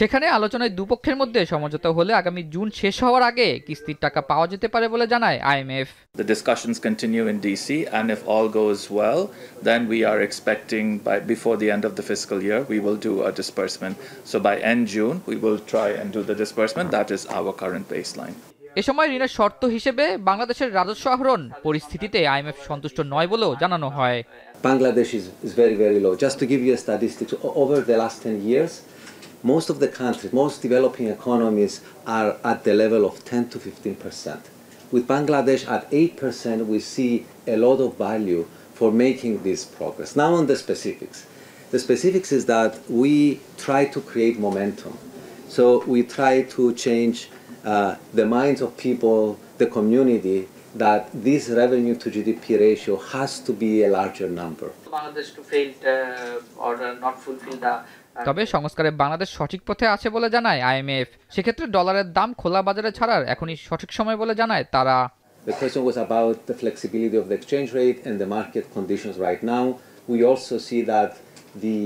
সেখানে আলোচনায় দুপক্ষের মধ্যে সমঝোতা হলে আগামী জুন শেষ হওয়ার আগে কিস্তির টাকা পাওয়া যেতে পারে বলে জানায় IMF। The discussions continue in DC, and if all goes well, then we are expecting before the end of the fiscal year we will do a disbursement. So by end June we will try and do the disbursement. That is our current baseline. এ সময় ঋণের শর্ত হিসেবে বাংলাদেশের রাজস্ব আহরণ পরিস্থিতিতে IMF সন্তুষ্ট নয় বলেও জানানো হয়। Bangladesh is very low. Just to give you a statistics, over the last 10 years, most of the countries, most developing economies are at the level of 10 to 15%. With Bangladesh at 8%, we see a lot of value for making this progress. Now on the specifics. The specifics is that we try to create momentum. So we try to change the minds of people, the community, that this revenue to GDP ratio has to be a larger number. Bangladesh to failed or not fulfill the তবে সংস্কারে বাংলাদেশ সঠিক পথে আছে বলে জানায় IMF। সেক্ষেত্রে ডলারের দাম খোলা বাজারে ছাড়ার এখনই সঠিক সময় বলে জানায় তারা। The question was about the flexibility of the exchange rate and the market conditions right now. We also see that the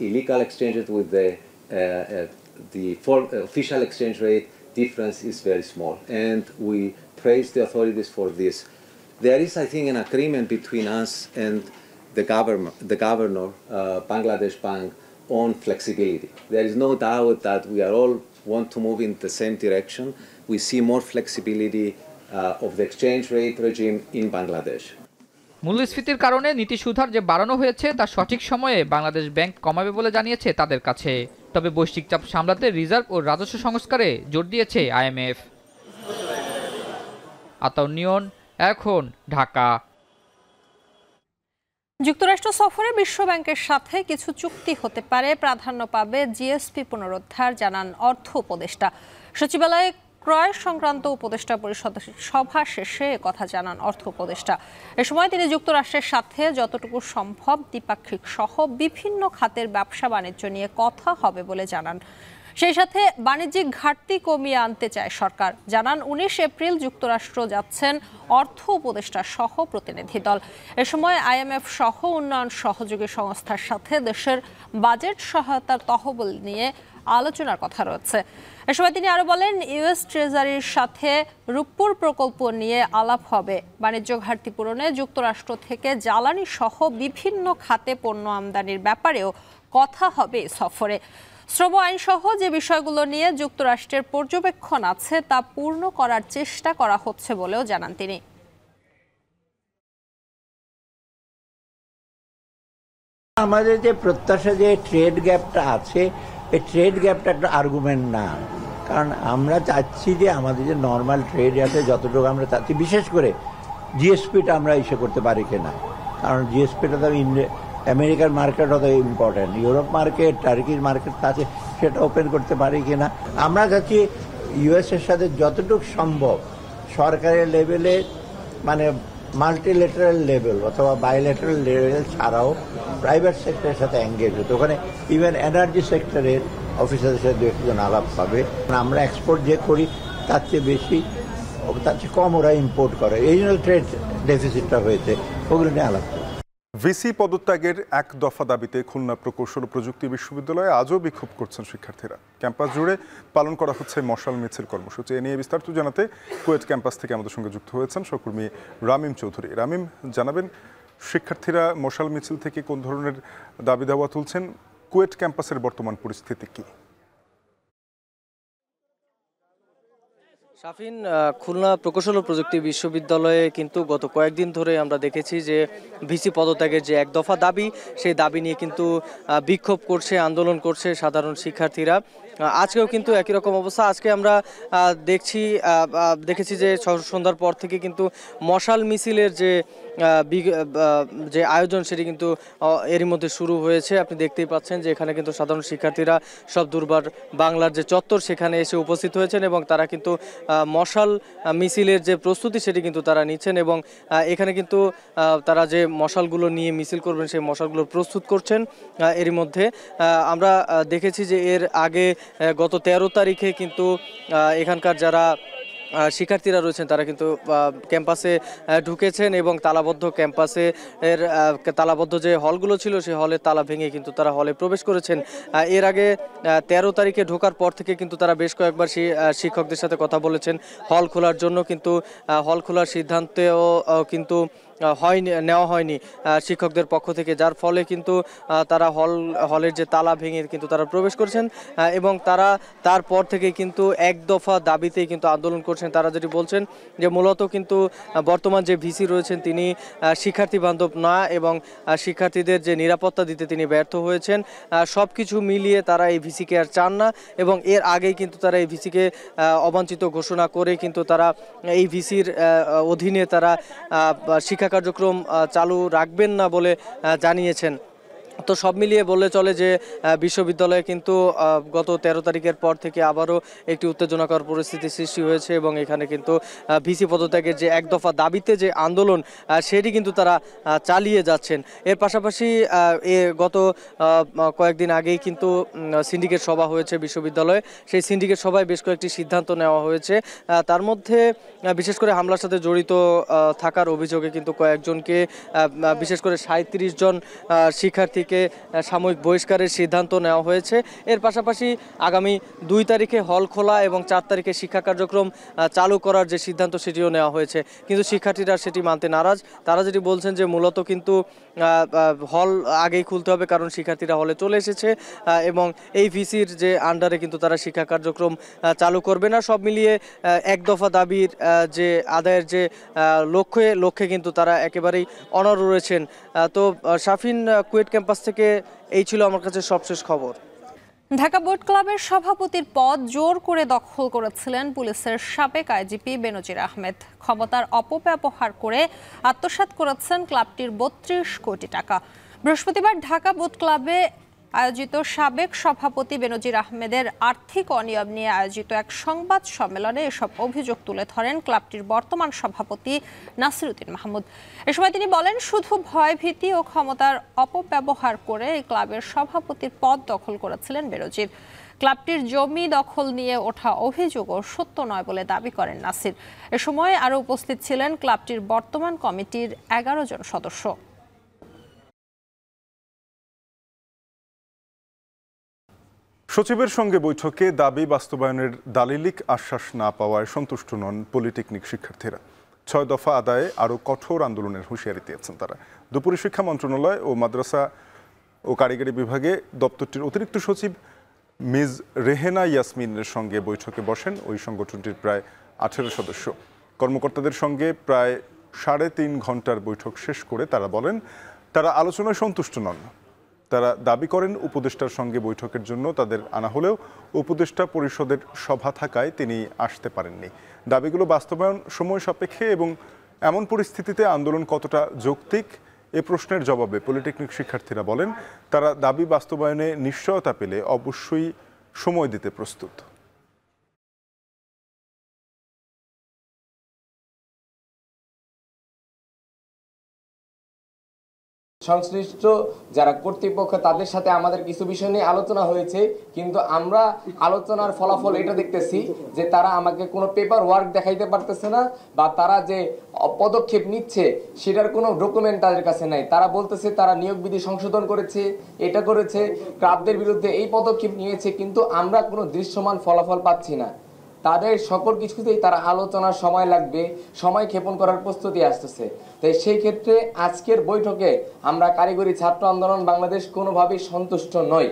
illegal exchange rate with the official exchange rate difference is very small, and we praise the authorities for this. There is, I think, an agreement between us and the governor, Bangladesh Bank, on flexibility. There is no doubt that we are all want to move in the same direction. We see more flexibility of the exchange rate regime in Bangladesh. মূল্যস্ফীতির কারণে নীতি সুধার যে বাড়ানো হয়েছে তা সঠিক সময়ে বাংলাদেশ ব্যাংক কমাবে বলে জানিয়েছে তাদের কাছে। তবে বৈশ্বিক চাপ সামলাতে রিজার্ভ ও রাজস্ব সংস্কারে জোর দিয়েছে IMF। আতাউর নিয়ন, এখন, ঢাকা। যুক্তরাষ্ট্র সফরে বিশ্বব্যাংকের সাথে কিছু চুক্তি হতে পারে, প্রাধান্য পাবে জিএসপি পুনরুদ্ধার, জানান অর্থ উপদেষ্টা। সচিবালয়ে ক্রয় সংক্রান্ত উপদেষ্টা পরিষদের সভা শেষে কথা জানান অর্থ উপদেষ্টা। এ সময় তিনি যুক্তরাষ্ট্রের সাথে যতটুকু সম্ভব দ্বিপাক্ষিক সহ বিভিন্ন খাতের ব্যবসা বাণিজ্য নিয়ে কথা হবে বলে জানান। সেই সাথে বাণিজ্যিক ঘাটতি কমিয়ে আনতে চায় সরকার। জানান 19 এপ্রিল যুক্তরাষ্ট্র যাচ্ছেন অর্থ উপদেষ্টা সহ প্রতিনিধি দল। এ সময় IMF সহ উন্নয়ন সহযোগী সংস্থার সাথে দেশের বাজেট সহায়তার তহবিল নিয়ে আলোচনার কথা রয়েছে। এ সময় তিনি আরো বলেন, US ট্রেজারির সাথে রূপপুর প্রকল্প নিয়ে আলাপ হবে। বাণিজ্য ঘাটতি পূরণে যুক্তরাষ্ট্র থেকে জ্বালানি সহ বিভিন্ন খাতে পণ্য আমদানির ব্যাপারেও কথা হবে সফরে। শ্রম আইন সহ যে বিষয়গুলো নিয়ে যুক্তরাষ্ট্রের পর্যবেক্ষণ আছে তা পূর্ণ করার চেষ্টা করা হচ্ছে বলেও জানান তিনি। আমাদের যে প্রত্যাশা যে ট্রেড গ্যাপটা আছে, এই ট্রেড গ্যাপটা একটা আর্গুমেন্ট না, কারণ আমরা চাচ্ছি যে আমাদের যে নর্মাল ট্রেড আছে যতটুকু আমরা চাচ্ছি, বিশেষ করে জিএসপিটা আমরা ইসে করতে পারি কিনা, কারণ জিএসপিটা তো আমেরিকার মার্কেট অত ইম্পর্টেন্ট, ইউরোপ মার্কেট, টার্কির মার্কেট আছে, সেটা ওপেন করতে পারি কিনা। আমরা চাচ্ছি US এর সাথে যতটুকু সম্ভব সরকারের লেভেলে, মানে মাল্টিলেটারাল লেভেল অথবা বাইলেটারাল লেভেল ছাড়াও প্রাইভেট সেক্টরের সাথে এঙ্গেজ হতো। ওখানে ইভেন এনার্জি সেক্টরের অফিসারদের সাথে একজন আলাপ পাবে। আমরা এক্সপোর্ট যে করি তার চেয়ে বেশি, তার চেয়ে কম ওরা ইম্পোর্ট করে, এই জন্য ট্রেড ডেফিসিটটা হয়েছে, ওগুলো নিয়ে আলাপ করে। ভিসি পদত্যাগের এক দফা দাবিতে খুলনা প্রকৌশল ও প্রযুক্তি বিশ্ববিদ্যালয়ে আজও বিক্ষোভ করছেন শিক্ষার্থীরা। ক্যাম্পাস জুড়ে পালন করা হচ্ছে মশাল মিছিল কর্মসূচি। এ নিয়ে বিস্তারিত জানাতে কুয়েট ক্যাম্পাস থেকে আমাদের সঙ্গে যুক্ত হয়েছেন সহকর্মী রামিম চৌধুরী। রামিম, জানাবেন শিক্ষার্থীরা মশাল মিছিল থেকে কোন ধরনের দাবি দাওয়া তুলছেন, কুয়েট ক্যাম্পাসের বর্তমান পরিস্থিতি কি? শাফিন, খুলনা প্রকৌশল ও প্রযুক্তি বিশ্ববিদ্যালয়ে কিন্তু গত কয়েকদিন ধরে আমরা দেখেছি যে ভিসি পদত্যাগের যে এক দফা দাবি, সেই দাবি নিয়ে কিন্তু বিক্ষোভ করছে, আন্দোলন করছে সাধারণ শিক্ষার্থীরা। আজকেও কিন্তু একই রকম অবস্থা। আজকে আমরা দেখেছি যে সন্ধ্যার পর থেকে কিন্তু মশাল মিছিলের যে যে আয়োজন সেটি কিন্তু এরই মধ্যে শুরু হয়েছে। আপনি দেখতেই পাচ্ছেন যে এখানে কিন্তু সাধারণ শিক্ষার্থীরা সব দুর্বার বাংলার যে চত্বর সেখানে এসে উপস্থিত হয়েছেন এবং তারা কিন্তু মশাল মিছিলের যে প্রস্তুতি সেটি কিন্তু তারা নিচ্ছেন এবং এখানে কিন্তু তারা যে মশালগুলো নিয়ে মিছিল করবেন সেই মশালগুলো প্রস্তুত করছেন। এরই মধ্যে আমরা দেখেছি যে এর আগে গত 13 তারিখে কিন্তু এখানকার যারা শিক্ষার্থীরা রয়েছেন তারা কিন্তু ক্যাম্পাসে ঢুকেছেন এবং তালাবদ্ধ ক্যাম্পাসে তালাবদ্ধ যে হলগুলো ছিল সেই হলের তালা ভেঙে কিন্তু তারা হলে প্রবেশ করেছেন। এর আগে 13 তারিখে ঢোকার পর থেকে কিন্তু তারা বেশ কয়েকবার শিক্ষকদের সাথে কথা বলেছেন হল খোলার জন্য, কিন্তু হল খোলার সিদ্ধান্তেও কিন্তু নেওয়া হয়নি শিক্ষকদের পক্ষ থেকে, যার ফলে কিন্তু তারা হলের যে তালা ভেঙে কিন্তু তারা প্রবেশ করেছেন এবং তারা তারপর থেকে কিন্তু এক দফা দাবিতেই কিন্তু আন্দোলন করছেন। তারা যেটি বলছেন যে মূলত কিন্তু বর্তমান যে ভিসি রয়েছেন তিনি শিক্ষার্থী বান্ধব না এবং শিক্ষার্থীদের যে নিরাপত্তা দিতে তিনি ব্যর্থ হয়েছেন। সব কিছু মিলিয়ে তারা এই ভিসিকে আর চান না এবং এর আগেই কিন্তু তারা এই ভিসিকে অবাঞ্ছিত ঘোষণা করে কিন্তু তারা এই ভিসির অধীনে তারা শিক্ষা কার্যক্রম চালু রাখবেন না বলে জানিয়েছেন। তো সব মিলিয়ে বললে চলে যে বিশ্ববিদ্যালয়ে কিন্তু গত 13 তারিখের পর থেকে আবারও একটি উত্তেজনাকর পরিস্থিতি সৃষ্টি হয়েছে এবং এখানে কিন্তু ভিসি পদত্যাগের যে এক দফা দাবিতে যে আন্দোলন সেটি কিন্তু তারা চালিয়ে যাচ্ছেন। এর পাশাপাশি গত কয়েকদিন আগেই কিন্তু সিন্ডিকেট সভা হয়েছে বিশ্ববিদ্যালয়ে। সেই সিন্ডিকেট সভায় বেশ কয়েকটি সিদ্ধান্ত নেওয়া হয়েছে, তার মধ্যে বিশেষ করে হামলার সাথে জড়িত থাকার অভিযোগে কিন্তু কয়েকজনকে বিশেষ করে 37 জন শিক্ষার্থী সাময়িক বহিষ্কারের সিদ্ধান্ত নেওয়া হয়েছে। এর পাশাপাশি আগামী 2 তারিখে হল খোলা এবং 4 তারিখে শিক্ষা কার্যক্রম চালু করার যে সিদ্ধান্ত সেটিও নেওয়া হয়েছে, কিন্তু শিক্ষার্থীরা সেটি মানতে নারাজ। তারা যেটি বলছেন যে মূলত কিন্তু হল আগেই খুলতে হবে কারণ শিক্ষার্থীরা হলে চলে এসেছে এবং এই ভিসির যে আন্ডারে কিন্তু তারা শিক্ষা কার্যক্রম চালু করবে না। সব মিলিয়ে এক দফা দাবির যে আদায়ের যে লক্ষ্যে কিন্তু তারা একেবারেই অনড় রয়েছেন। তো শাফিন, কুয়েট ক্যাম্পাস থেকে এই ছিল আমার কাছে সবশেষ খবর। ঢাকা বোট ক্লাবের সভাপতির পদ জোর করে দখল করেছিলেন পুলিশের সাবেক আইজিপি বেনজির আহমেদ। ক্ষমতার অপব্যবহার করে আত্মসাৎ করেছেন ক্লাবটির 32 কোটি টাকা। বৃহস্পতিবার ঢাকা বোট ক্লাবে আয়োজিত সাবেক সভাপতি বেনজির আহমেদের আর্থিক অনিয়ম নিয়ে আয়োজিত এক সংবাদ সম্মেলনে এসব অভিযোগ তুলে ধরেন ক্লাবটির বর্তমান সভাপতি নাসিরউদ্দিন মাহমুদ। এ সময় তিনি বলেন, শুধু ভয়ভীতি ও ক্ষমতার অপব্যবহার করে এই ক্লাবের সভাপতির পদ দখল করেছিলেন বেনজির। ক্লাবটির জমি দখল নিয়ে ওঠা অভিযোগও সত্য নয় বলে দাবি করেন নাসির। এ সময় আরও উপস্থিত ছিলেন ক্লাবটির বর্তমান কমিটির 11 জন সদস্য। সচিবের সঙ্গে বৈঠকে দাবি বাস্তবায়নের দালিলিক আশ্বাস না পাওয়ায় সন্তুষ্ট নন পলিটেকনিক শিক্ষার্থীরা। 6 দফা আদায়ে আরও কঠোর আন্দোলনের হুঁশিয়ারি দিয়েছেন তারা। দুপুরে শিক্ষা মন্ত্রণালয় ও মাদ্রাসা ও কারিগরি বিভাগে দপ্তরটির অতিরিক্ত সচিব মিজ রেহেনা ইয়াসমিনের সঙ্গে বৈঠকে বসেন ওই সংগঠনটির প্রায় 18 সদস্য। কর্মকর্তাদের সঙ্গে প্রায় 3.5 ঘন্টার বৈঠক শেষ করে তারা বলেন তারা আলোচনায় সন্তুষ্ট নন। তারা দাবি করেন উপদেষ্টার সঙ্গে বৈঠকের জন্য তাদের আনা হলেও উপদেষ্টা পরিষদের সভা থাকায় তিনি আসতে পারেননি। দাবিগুলো বাস্তবায়ন সময় সাপেক্ষে এবং এমন পরিস্থিতিতে আন্দোলন কতটা যৌক্তিক এ প্রশ্নের জবাবে পলিটেকনিক শিক্ষার্থীরা বলেন তারা দাবি বাস্তবায়নে নিশ্চয়তা পেলে অবশ্যই সময় দিতে প্রস্তুত। সংশ্লিষ্ট যারা কর্তৃপক্ষ তাদের সাথে আমাদের কিছু বিষয় নিয়ে আলোচনা হয়েছে, কিন্তু আমরা আলোচনার ফলাফল এটা দেখতেছি যে তারা আমাকে কোনো পেপার ওয়ার্ক দেখাইতে পারতেছে না বা তারা যে পদক্ষেপ নিচ্ছে সেটার কোনো ডকুমেন্ট তাদের কাছে নাই। তারা বলতেছে তারা নিয়োগ বিধি সংশোধন করেছে, এটা করেছে, ক্লাবদের বিরুদ্ধে এই পদক্ষেপ নিয়েছে, কিন্তু আমরা কোনো দৃশ্যমান ফলাফল পাচ্ছি না। তাদের সকল কিছুতেই তারা আলোচনার সময় লাগবে, সময় ক্ষেপণ করার প্রস্তুতি আসতেছে। তাই সেই ক্ষেত্রে আজকের বৈঠকে আমরা কারিগরি ছাত্র আন্দোলন বাংলাদেশ কোনোভাবেই সন্তুষ্ট নই।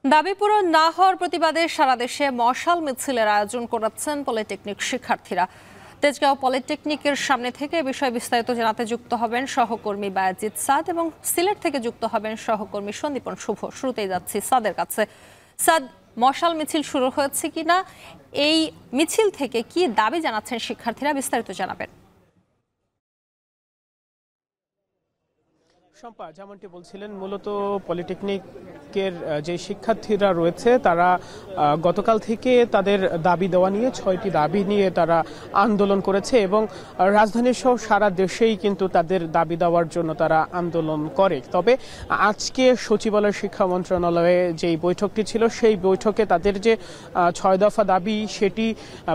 দাবি পূরণ না হওয়ার প্রতিবাদে সারা দেশে মশাল মিছিলের আয়োজন করেছেন পলিটেকনিক শিক্ষার্থীরা। তেজগাঁও পলিটেকনিকের সামনে থেকে বিষয় বিস্তারিত জানাতে যুক্ত হবেন সহকর্মী বায়াজিৎ সাদ এবং সিলেট থেকে যুক্ত হবেন সহকর্মী সন্দীপন শুভ। শুরুতেই যাচ্ছি সাদের কাছে। সাদ, মশাল মিছিল শুরু হয়েছে কিনা, এই মিছিল থেকে কি দাবি জানাচ্ছেন শিক্ষার্থীরা, বিস্তারিত জানাবেন। শম্পা যেমনটি বলছিলেন, মূলত পলিটেকনিকের যে শিক্ষার্থীরা রয়েছে তারা গতকাল থেকে তাদের দাবি দেওয়া নিয়ে 6টি দাবি নিয়ে তারা আন্দোলন করেছে এবং রাজধানী সহ সারা দেশেই কিন্তু তাদের দাবি দেওয়ার জন্য তারা আন্দোলন করে। তবে আজকে সচিবালয় শিক্ষা মন্ত্রণালয়ে যেই বৈঠকটি ছিল সেই বৈঠকে তাদের যে 6 দফা দাবি সেটি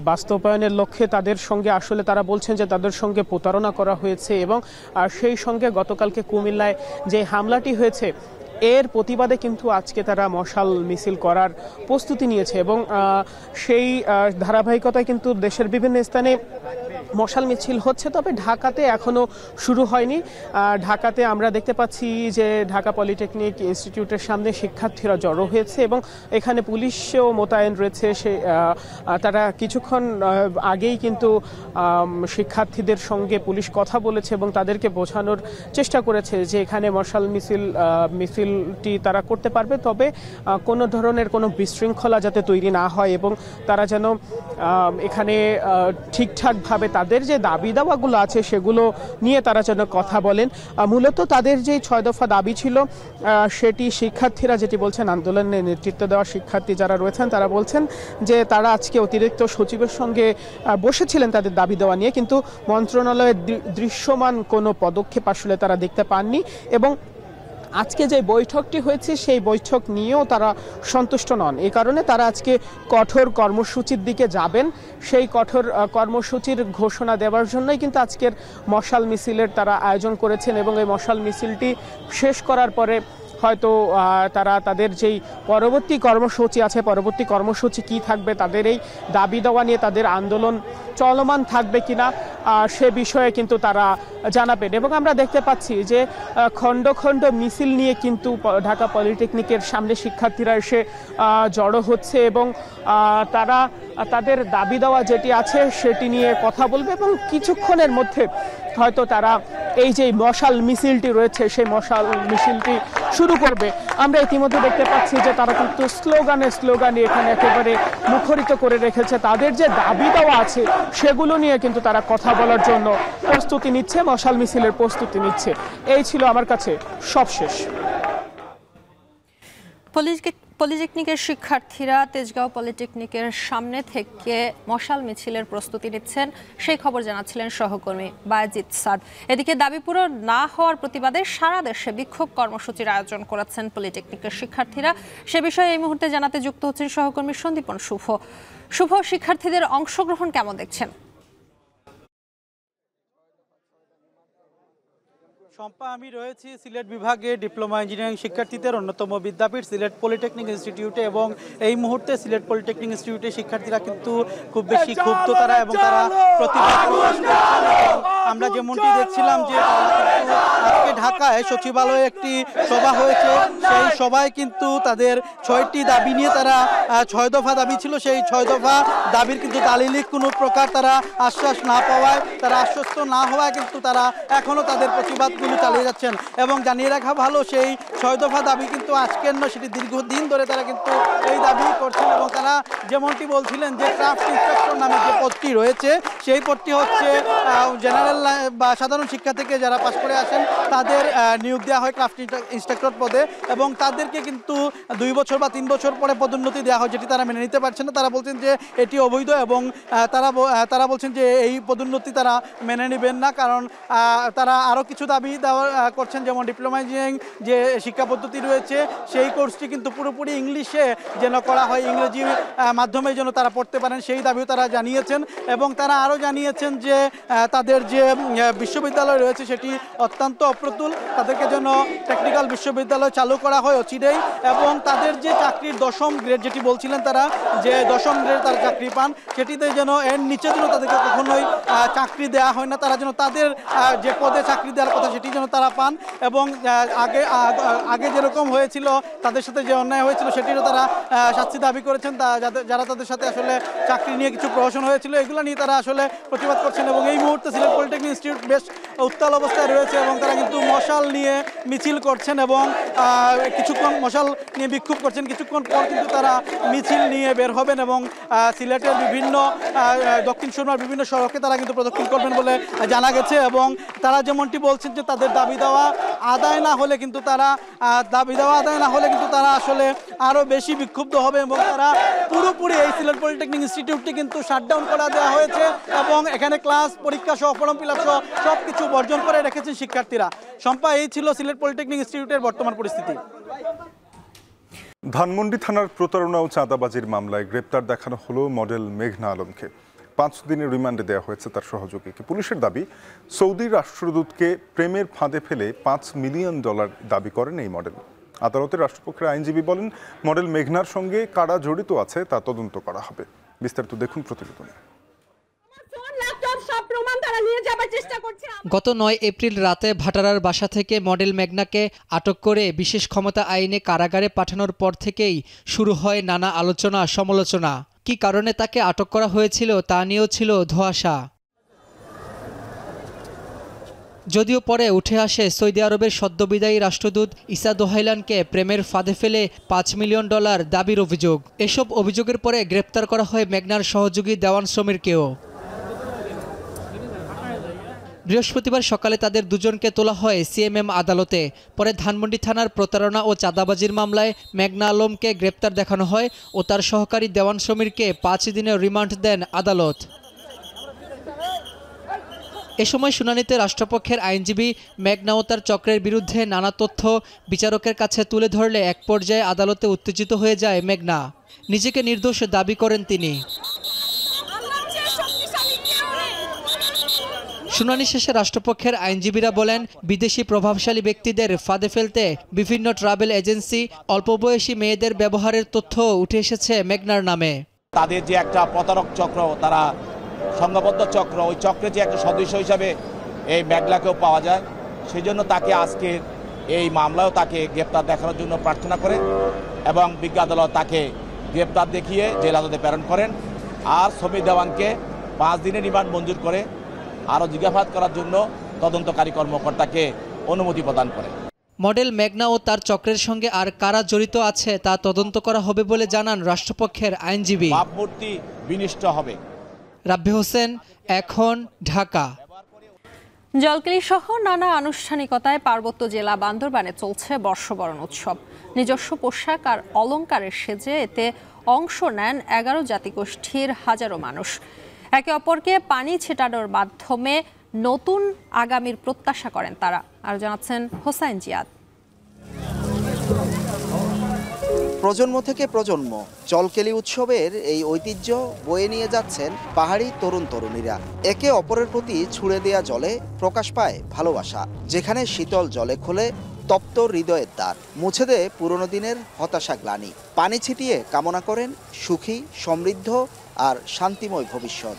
বাস্তবায়নের লক্ষ্যে তাদের সঙ্গে আসলে তারা বলছেন যে তাদের সঙ্গে প্রতারণা করা হয়েছে এবং সেই সঙ্গে গতকালকে কুমিল্লায় যে হামলাটি হয়েছে এর প্রতিবাদে কিন্তু আজকে তারা মশাল মিছিল করার প্রস্তুতি নিয়েছে এবং সেই ধারাবাহিকতায় কিন্তু দেশের বিভিন্ন স্থানে মশাল মিছিল হচ্ছে। তবে ঢাকাতে এখনো শুরু হয়নি। ঢাকাতে আমরা দেখতে পাচ্ছি যে ঢাকা পলিটেকনিক ইনস্টিটিউটের সামনে শিক্ষার্থীরা জড়ো হয়েছে এবং এখানে পুলিশও মোতায়েন রয়েছে। তারা কিছুক্ষণ আগেই কিন্তু শিক্ষার্থীদের সঙ্গে পুলিশ কথা বলেছে এবং তাদেরকে বোঝানোর চেষ্টা করেছে যে এখানে মশাল মিছিলটি তারা করতে পারবে, তবে কোনো ধরনের কোনো বিশৃঙ্খলা যাতে তৈরি না হয় এবং তারা যেন এখানে ঠিকঠাকভাবে তাদের যে দাবি দাওয়াগুলো আছে সেগুলো নিয়ে তারা যেন কথা বলেন। মূলত তাদের যে 6 দফা দাবি ছিল সেটি শিক্ষার্থীরা যেটি বলছেন, আন্দোলনে নেতৃত্ব দেওয়া শিক্ষার্থী যারা রয়েছেন তারা বলছেন যে তারা আজকে অতিরিক্ত সচিবের সঙ্গে বসেছিলেন তাদের দাবি দেওয়া নিয়ে, কিন্তু মন্ত্রণালয়ের দৃশ্যমান কোনো পদক্ষেপ আসলে তারা দেখতে পাননি এবং আজকে যে বৈঠকটি হয়েছে সেই বৈঠক নিয়েও তারা সন্তুষ্ট নন। এই কারণে তারা আজকে কঠোর কর্মসূচির দিকে যাবেন। সেই কঠোর কর্মসূচির ঘোষণা দেওয়ার জন্যই কিন্তু আজকের মশাল মিছিলের তারা আয়োজন করেছেন এবং এই মশাল মিছিলটি শেষ করার পরে হয়তো তারা তাদের যেই পরবর্তী কর্মসূচি আছে, পরবর্তী কর্মসূচি কি থাকবে, তাদের এই দাবি দেওয়া নিয়ে তাদের আন্দোলন চলমান থাকবে কিনা সে বিষয়ে কিন্তু তারা জানাবেন। এবং আমরা দেখতে পাচ্ছি যে খণ্ড খণ্ড মিছিল নিয়ে কিন্তু ঢাকা পলিটেকনিকের সামনে শিক্ষার্থীরা এসে জড়ো হচ্ছে এবং তারা তাদের দাবি দেওয়া যেটি আছে সেটি নিয়ে কথা বলবে এবং কিছুক্ষণের মধ্যে হয়তো তারা এই যে মশাল মিছিলটি রয়েছে সেই মশাল মিছিলটি শুরু করবে। আমরা ইতিমধ্যে দেখতে পাচ্ছি যে তারা কিন্তু স্লোগানে এখানে একেবারে মুখরিত করে রেখেছে। তাদের যে দাবি দেওয়া আছে সেগুলো নিয়ে কিন্তু তারা কথা বলার জন্য প্রস্তুতি নিচ্ছে, মশাল মিছিলের প্রস্তুতি নিচ্ছে। এই ছিল আমার কাছে সবশেষ। পলিটেকনিকের শিক্ষার্থীরা তেজগাঁও পলিটেকনিকের সামনে থেকে মশাল মিছিলের প্রস্তুতি নিচ্ছেন, সেই খবর জানাচ্ছিলেন সহকর্মী বায়েজিদ সাদ। এদিকে দাবি পূরণ না হওয়ার প্রতিবাদে সারা দেশে বিক্ষোভ কর্মসূচির আয়োজন করেছেন পলিটেকনিকের শিক্ষার্থীরা। সে বিষয়ে এই মুহূর্তে জানাতে যুক্ত হচ্ছেন সহকর্মী সন্দীপন শুভ। শিক্ষার্থীদের অংশগ্রহণ কেমন দেখছেন? শম্পা, আমি রয়েছি সিলেট বিভাগে ডিপ্লোমা ইঞ্জিনিয়ারিং শিক্ষার্থীদের অন্যতম বিদ্যাপীঠ সিলেট পলিটেকনিক ইনস্টিটিউটে এবং এই মুহূর্তে সিলেট পলিটেকনিক ইনস্টিটিউটের শিক্ষার্থীরা কিন্তু খুব বেশি ক্ষুব্ধ তারা এবং তারা প্রতিবাদ প্রকাশ করছেন। আমরা যেমনটি দেখছিলাম যে আজকে ঢাকায় সচিবালয়ে একটি সভা হয়েছে, সেই সভায় কিন্তু তাদের 6টি দাবি নিয়ে তারা 6 দফা দাবি ছিল, সেই 6 দফা দাবির কিন্তু দালিলিক কোনো প্রকার তারা আশ্বাস না পাওয়ায়, তারা আশ্বস্ত না হওয়ায় কিন্তু তারা এখনও তাদের প্রতিবাদ চালিয়ে যাচ্ছেন। এবং জানিয়ে রাখা ভালো, সেই 6 দফা দাবি কিন্তু আজকের নয়, সেটি দীর্ঘদিন ধরে তারা কিন্তু এই দাবি করছেন এবং তারা যেমনটি বলছিলেন যে ক্রাফট ইন্সপেক্টর নামে যে পদটি রয়েছে সেই পদটি হচ্ছে জেনারেল বা সাধারণ শিক্ষা থেকে যারা পাশ করে আসেন তাদের নিয়োগ দেওয়া হয় ক্রাফট ইন্সপেক্টর পদে এবং তাদেরকে কিন্তু 2 বছর বা 3 বছর পরে পদোন্নতি দেওয়া হয়, যেটি তারা মেনে নিতে পারছেন না। তারা বলছেন যে এটি অবৈধ এবং তারা বলছেন যে এই পদোন্নতি তারা মেনে নেবেন না, কারণ তারা আরও কিছু দাবি দেওয়া করছেন, যেমন ডিপ্লোমা ইঞ্জিনিয়ারিং যে শিক্ষা পদ্ধতি রয়েছে সেই কোর্সটি কিন্তু পুরোপুরি ইংলিশে যেন করা হয়, ইংরেজি মাধ্যমে যেন তারা পড়তে পারেন সেই দাবিও তারা জানিয়েছেন। এবং তারা আরও জানিয়েছেন যে তাদের যে বিশ্ববিদ্যালয় রয়েছে সেটি অত্যন্ত অপ্রতুল, তাদেরকে যেন টেকনিক্যাল বিশ্ববিদ্যালয় চালু করা হয় অচিরেই এবং তাদের যে চাকরির 10ম গ্রেড যেটি বলছিলেন তারা যে 10ম গ্রেড তারা চাকরি পান, সেটিতে যেন এর নিচে যেন তাদেরকে কখনোই চাকরি দেওয়া হয় না, তারা যেন তাদের যে পদে চাকরি দেওয়ার কথা সেটি যেন তারা পান এবং আগে যেরকম হয়েছিল তাদের সাথে যে অন্যায় হয়েছিল সেটিরও তারা শাস্তি দাবি করেছেন, যারা তাদের সাথে আসলে চাকরি নিয়ে কিছু প্রহসন হয়েছিল এগুলো নিয়ে তারা আসলে প্রতিবাদ করছেন। এবং এই মুহূর্তে সিলেট পলিটেকনিক ইনস্টিটিউট বেশ উত্তাল অবস্থায় রয়েছে এবং তারা কিন্তু মশাল নিয়ে মিছিল করছেন এবং কিছুক্ষণ মশাল নিয়ে বিক্ষোভ করছেন। কিছুক্ষণ পর কিন্তু তারা মিছিল নিয়ে বের হবেন এবং সিলেটের বিভিন্ন দক্ষিণ সুরমার বিভিন্ন সড়কে তারা কিন্তু প্রদক্ষিণ করবেন বলে জানা গেছে এবং তারা যেমনটি বলছেন যে তাদের দাবি দেওয়া আদায় না হলে কিন্তু তারা আসলে আরও বেশি বিক্ষুব্ধ হবে এবং তারা পুরোপুরি এই সিলেট পলিটেকনিক ইনস্টিটিউটটি কিন্তু শাটডাউন করে দেওয়া হয়েছে এবং এখানে ক্লাস পরীক্ষা সহ ফর্ম ফিল আপ সহ সব কিছু বর্জন করে রেখেছেন শিক্ষার্থীরা। শম্পা, এই ছিল সিলেট পলিটেকনিক ইনস্টিটিউটের বর্তমান পরিস্থিতি। ধানমন্ডি থানার প্রতারণা ও চাঁদাবাজির মামলায় গ্রেপ্তার দেখানো হলো মডেল মেঘনা আলমকে। 5 দিনের রিমান্ডে দেওয়া হয়েছে তার সহযোগীকে। পুলিশের দাবি, সৌদি রাষ্ট্রদূতকে প্রেমের ফাঁদে ফেলে $5 মিলিয়ন দাবি করেন এই মডেল। আদালতের রাষ্ট্রপক্ষের আইনজীবী বলেন, মডেল মেঘনার সঙ্গে কারা জড়িত আছে তা তদন্ত করা হবে। বিস্তারিত দেখুন প্রতিবেদনে। গত 9 এপ্রিল রাতে ভাটারার বাসা থেকে মডেল মেঘনাকে আটক করে বিশেষ ক্ষমতা আইনে কারাগারে পাঠানোর পর থেকেই শুরু হয় নানা আলোচনা সমালোচনা। কী কারণে তাকে আটক করা হয়েছিল তা নিয়েও ছিল ধোঁয়াশা। যদিও পরে উঠে আসে সৌদি আরবের সদ্যবিদায়ী রাষ্ট্রদূত ইসা দোহাইলানকে প্রেমের ফাঁদে ফেলে $5 মিলিয়ন দাবির অভিযোগ। এসব অভিযোগের পরে গ্রেপ্তার করা হয় মেঘনার সহযোগী দেওয়ান সমীরকেও। বৃহস্পতিবার সকালে তাদের দুজনকে তোলা হয় সিএমএম আদালতে। পরে ধানমন্ডি থানার প্রতারণা ও চাঁদাবাজির মামলায় মেঘনা আলমকে গ্রেপ্তার দেখানো হয় ও তার সহকারী দেওয়ান সমীরকে 5 দিনের রিমান্ড দেন আদালত। এ সময় শুনানিতে রাষ্ট্রপক্ষের আইনজীবী মেঘনা ও তার চক্রের বিরুদ্ধে নানা তথ্য বিচারকের কাছে তুলে ধরলে এক পর্যায়ে আদালতে উত্তেজিত হয়ে যায় মেঘনা। নিজেকে নির্দোষ দাবি করেন তিনি। শুনানি শেষে রাষ্ট্রপক্ষের আইনজীবীরা বলেন, বিদেশি প্রভাবশালী ব্যক্তিদের ফাঁদে ফেলতে বিভিন্ন ট্রাভেল এজেন্সি অল্প বয়সী মেয়েদের ব্যবহারের তথ্য উঠে এসেছে মেঘনার নামে। তাদের যে একটা প্রতারক চক্র, তারা সংঘবদ্ধ চক্র, ওই চক্রের যে একটা সদস্য হিসাবে এই মেঘনাকেও পাওয়া যায়। সেই জন্য তাকে আজকের এই মামলাও তাকে গ্রেপ্তার দেখানোর জন্য প্রার্থনা করে এবং বিজ্ঞ আদালত তাকে গ্রেপ্তার দেখিয়ে জেল আদালতে প্রেরণ করেন। আর সমীর দেওয়ানকে 5 দিনের রিমান্ড মঞ্জুর করে আরও জিজ্ঞাসাবাদ করার জন্য তদন্তকারী কর্মকর্তাকে অনুমতি প্রদান করে। মডেল মেঘনা ও তার চক্রের সঙ্গে আর কারা জড়িত আছে তা তদন্ত করা হবে বলে জানান রাষ্ট্রপক্ষের আইনজীবী। ভাবমূর্তি বিনষ্ট হবে। রাব্বি হোসেন, এখন, ঢাকা। জলকেলি সহ নানা আনুষ্ঠানিকতায় পার্বত্য জেলা বান্দরবানে চলছে বর্ষবরণ উৎসব। নিজস্ব পোশাক আর অলংকারের সেজে এতে অংশ নেন 11 জাতিগোষ্ঠীর হাজারো মানুষ। একে অপরকে পানি ছিটানোর মাধ্যমে নতুন আগামীর প্রত্যাশা করেন তারা। আর জানাচ্ছেন হোসাইন জিয়াদ। প্রজন্ম থেকে প্রজন্ম জলকেলি উৎসবের এই ঐতিহ্য বয়ে নিয়ে যাচ্ছেন পাহাড়ি তরুণ তরুণীরা। একে অপরের প্রতি ছুড়ে দেয়া জলে প্রকাশ পায় ভালোবাসা। যেখানে শীতল জলে খোলে তপ্ত হৃদয়ের দ্বার, মুছে দেয় পুরনো দিনের হতাশা গ্লানি। পানি ছিটিয়ে কামনা করেন সুখী, সমৃদ্ধ আর শান্তিময় ভবিষ্যৎ।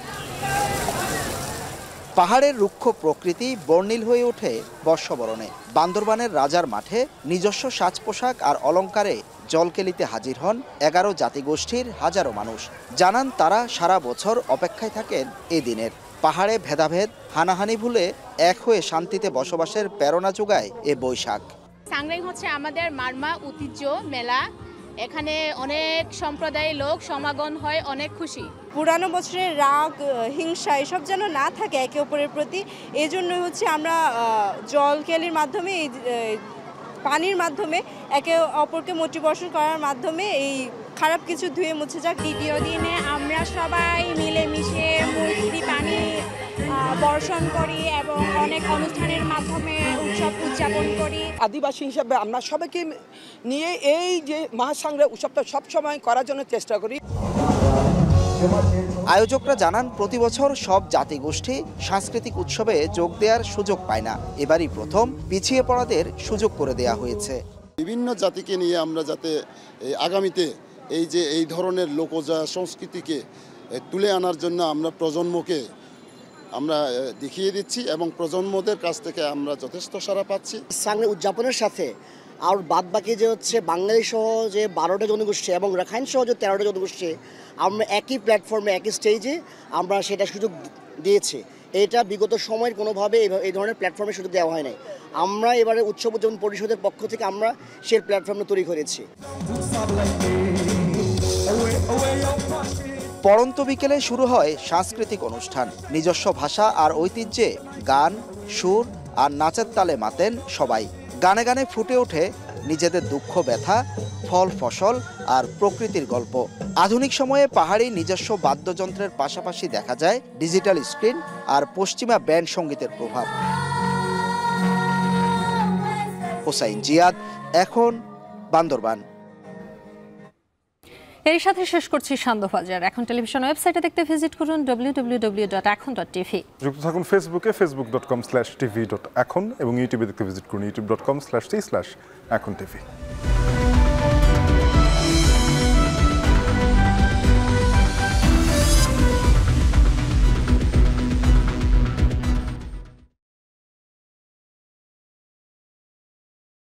পাহাড়ের রুক্ষ প্রকৃতি বর্ণিল হয়ে ওঠে বর্ষবরণে। বান্দরবানের রাজার মাঠে নিজস্ব সাজ পোশাক আর অলংকারে জলকেলিতে হাজির হন 11 জাতিগোষ্ঠীর হাজারো মানুষ। জানান তারা সারা বছর অপেক্ষায় থাকেন এই দিনের। পাহাড়ে ভেদাভেদ, হানাহানি ভুলে এক হয়ে শান্তিতে বসবাসের প্রেরণা যোগায় এ বৈশাখ। সাংগ্রাইং হচ্ছে আমাদের মারমা ঐতিহ্য মেলা। এখানে অনেক সম্প্রদায়ের লোক সমাগম হয়, অনেক খুশি। পুরানো বছরের রাগ, হিংসা এসব যেন না থাকে একে অপরের প্রতি। এই জন্যই হচ্ছে আমরা জলকেলির মাধ্যমে, পানির মাধ্যমে একে অপরকে মোটিভেশন করার মাধ্যমে এই খারাপ কিছু ধুয়ে মুছে যাক। দ্বিতীয় দিনে আমরা সবাই মিলেমিশে মূর্তি পানি বর্ষণ করি এবং অনেক অনুষ্ঠানের মাধ্যমে উৎসব উদযাপন করি। আদিবাসী হিসাবে আমরা সবাইকে নিয়ে এই যে মহাসাংগ্রাম উৎসবটা সবসময় করার জন্য চেষ্টা করি। আয়োজকরা জানান, প্রতি বছর সব জাতিগোষ্ঠী সাংস্কৃতিক উৎসবে যোগ দেওয়ার সুযোগ পায় না। এবারই প্রথম পিছিয়ে পড়াদের সুযোগ করে দেয়া হয়েছে। বিভিন্ন জাতিকে নিয়ে আমরা যাতে আগামীতে এই ধরনের লোকজা সংস্কৃতিকে তুলে আনার জন্য আমরা প্রজন্মকে আমরা দেখিয়ে দিচ্ছি এবং প্রজন্মদের কাছ থেকে আমরা যথেষ্ট সাড়া পাচ্ছি। সাংগ্রাম উদযাপনের সাথে আর বাদবাকি যে হচ্ছে বাঙালি সহ যে 12টা জনগোষ্ঠী এবং রাখাইন সহ যে 13টা জনগোষ্ঠী, আমরা একই প্ল্যাটফর্মে একই স্টেজে আমরা সেটা সুযোগ দিয়েছি এটা বিগত সময়ের কোনোভাবে এই ধরনের প্ল্যাটফর্মের সুযোগ দেওয়া হয় নাই। আমরা এবারে উৎসব উদযাপন পরিষদের পক্ষ থেকে আমরা সেই প্ল্যাটফর্মটা তৈরি করেছি। পড়ন্ত বিকেলে শুরু হয় সাংস্কৃতিক অনুষ্ঠান। নিজস্ব ভাষা আর ঐতিহ্যে গান, সুর আর নাচের তালে মাতেন সবাই। গানে গানে ফুটে ওঠে নিজেদের দুঃখ ব্যথা, ফল ফসল আর প্রকৃতির গল্প। আধুনিক সময়ে পাহাড়ি নিজস্ব বাদ্যযন্ত্রের পাশাপাশি দেখা যায় ডিজিটাল স্ক্রিন আর পশ্চিমা ব্যান্ড সঙ্গীতের প্রভাব। হোসাইন জিয়াদ, এখন, বান্দরবান। এর সাথে শেষ করছি সান্ধ্যবাজার। এখন টেলিভিশন ওয়েবসাইটে দেখতে ভিজিট করুন www.ekon.tv। যুক্ত থাকুন ফেসবুকে facebook.com/tv.ekon এবং ইউটিউবে দেখতে ভিজিট করুন youtube.com/t/ekontv।